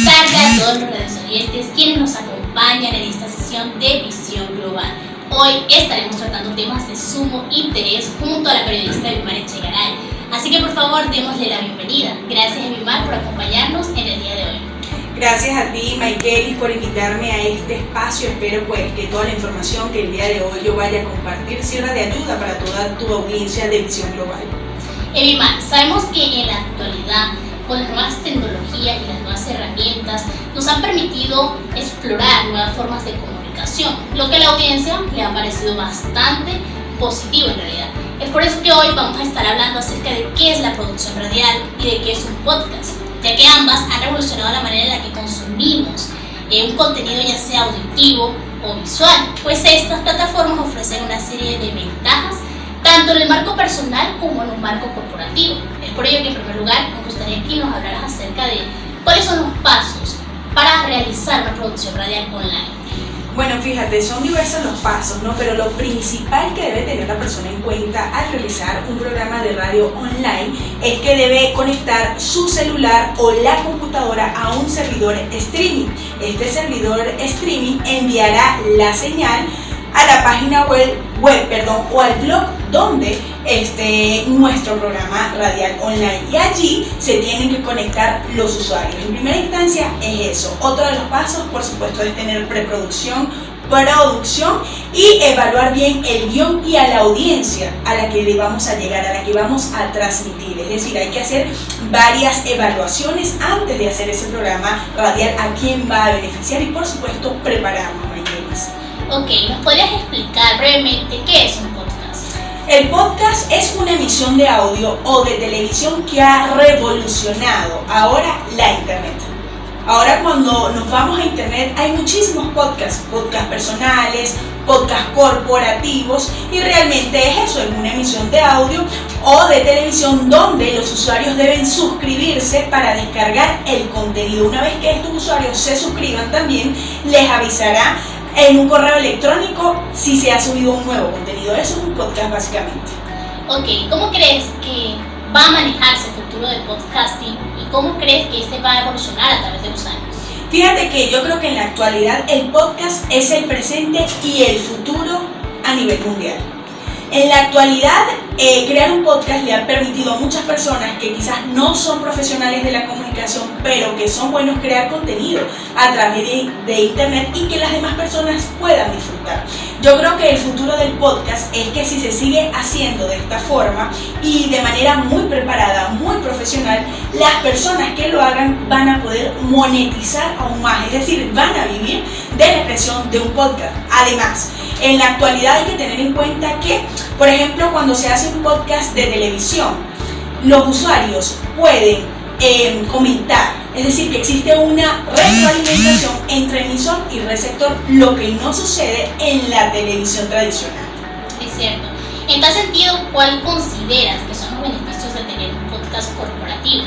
tarde a todos los radioyentes quienes nos acompañan en esta sesión de Visión Global. Hoy estaremos tratando temas de sumo interés junto a la periodista Evimar Echegaray. Así que por favor démosle la bienvenida. Gracias Evimar por acompañarnos en el día de hoy. Gracias a ti, Maikelis, por invitarme a este espacio. Espero que toda la información que el día de hoy yo vaya a compartir sirva de ayuda para toda tu audiencia de Visión Global. Evimar, sabemos que en la actualidad, con las nuevas tecnologías y las nuevas herramientas, nos han permitido explorar nuevas formas de comunicación, lo que a la audiencia le ha parecido bastante positivo en realidad. Es por eso que hoy vamos a estar hablando acerca de qué es la producción radial y de qué es un podcast, ya que ambas han revolucionado la manera en la que consumimos un contenido, ya sea auditivo o visual, pues estas plataformas ofrecen una serie de ventajas tanto en el marco personal como en un marco corporativo. Es por ello que en primer lugar me gustaría que nos hablaras acerca de cuáles son los pasos para realizar una producción radial online. Bueno, fíjate, son diversos los pasos, ¿no? Pero lo principal que debe tener la persona en cuenta al realizar un programa de radio online es que debe conectar su celular o la computadora a un servidor streaming. Este servidor streaming enviará la señal a la página web o al blog donde nuestro programa radial online, y allí se tienen que conectar los usuarios. En primera instancia es eso. Otro de los pasos, por supuesto, es tener preproducción, producción y evaluar bien el guión y a la audiencia a la que le vamos a llegar, a la que vamos a transmitir. Es decir, hay que hacer varias evaluaciones antes de hacer ese programa radial, a quién va a beneficiar y, por supuesto, prepararnos. Ok, ¿nos podrías explicar brevemente qué es un podcast? El podcast es una emisión de audio o de televisión que ha revolucionado ahora la internet. Ahora cuando nos vamos a internet hay muchísimos podcasts personales, podcasts corporativos, y realmente es eso, es una emisión de audio o de televisión donde los usuarios deben suscribirse para descargar el contenido. Una vez que estos usuarios se suscriban también les avisará en un correo electrónico si se ha subido un nuevo contenido. Eso es un podcast básicamente. Ok, ¿cómo crees que va a manejarse el futuro del podcasting y cómo crees que este va a evolucionar a través de los años? Fíjate que yo creo que en la actualidad el podcast es el presente y el futuro a nivel mundial. En la actualidad, crear un podcast le ha permitido a muchas personas que quizás no son profesionales de la comunicación, pero que son buenos crear contenido a través de internet y que las demás personas puedan disfrutar. Yo creo que el futuro del podcast es que si se sigue haciendo de esta forma y de manera muy preparada, muy profesional, las personas que lo hagan van a poder monetizar aún más, es decir, van a vivir de la creación de un podcast. Además, en la actualidad hay que tener en cuenta que, por ejemplo, cuando se hace un podcast de televisión, los usuarios pueden comentar, es decir, que existe una retroalimentación entre emisor y receptor, lo que no sucede en la televisión tradicional. Es cierto. En tal sentido, ¿cuál consideras que son los beneficios de tener un podcast corporativo?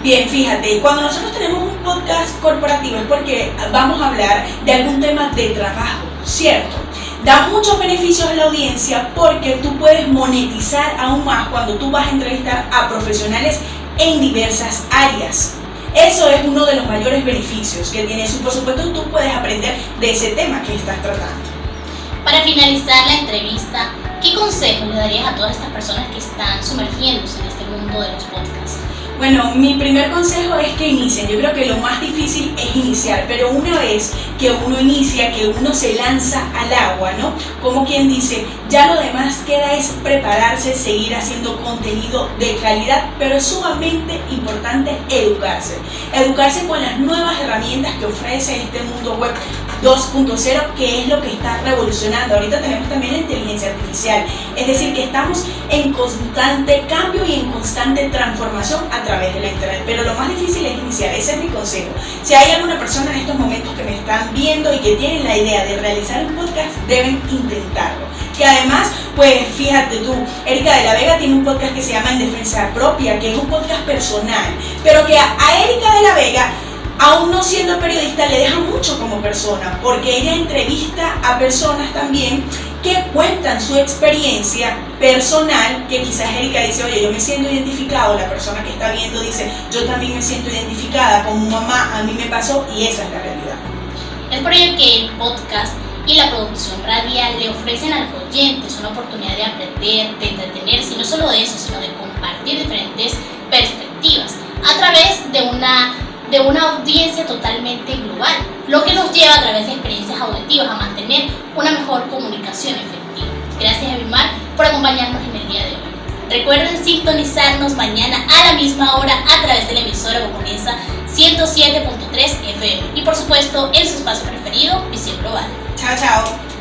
Bien, fíjate, cuando nosotros tenemos un podcast corporativo es porque vamos a hablar de algún tema de trabajo, ¿cierto? Da muchos beneficios a la audiencia porque tú puedes monetizar aún más cuando tú vas a entrevistar a profesionales en diversas áreas. Eso es uno de los mayores beneficios que tiene eso. Por supuesto, tú puedes aprender de ese tema que estás tratando. Para finalizar la entrevista, ¿qué consejos le darías a todas estas personas que están sumergiéndose en este mundo de los podcasts? Bueno, mi primer consejo es que inicien. Yo creo que lo más difícil es iniciar, pero una vez que uno inicia, que uno se lanza al agua, ¿no? Como quien dice, ya lo demás queda es prepararse, seguir haciendo contenido de calidad, pero es sumamente importante educarse. Educarse con las nuevas herramientas que ofrece este mundo web 2.0, que es lo que está revolucionando. Ahorita tenemos también la inteligencia artificial, es decir, que estamos en constante cambio y en constante transformación a través de la internet, pero lo más difícil es iniciar. Ese es mi consejo. Si hay alguna persona en estos momentos que me están viendo y que tienen la idea de realizar un podcast, deben intentarlo. Que además, pues fíjate tú, Erika de la Vega tiene un podcast que se llama En Defensa Propia, que es un podcast personal, pero que a Erika de la Vega, aún no siendo periodista, le deja mucho como persona, porque ella entrevista a personas también que cuentan su experiencia personal, que quizás Erika dice, oye, yo me siento identificado, la persona que está viendo dice, yo también me siento identificada, como mamá a mí me pasó, y esa es la realidad. Es por ello que el podcast y la producción radial le ofrecen a los oyentes una oportunidad de aprender, de entretenerse, y no solo de eso, sino de compartir diferentes perspectivas a través de una audiencia totalmente global, lo que nos lleva a través de experiencias auditivas a mantener una mejor comunicación efectiva. Gracias, Evimar, por acompañarnos en el día de hoy. Recuerden sintonizarnos mañana a la misma hora a través de la emisora Boconesa 107.3 FM y por supuesto en su espacio preferido, Visión Global. Chao, chao.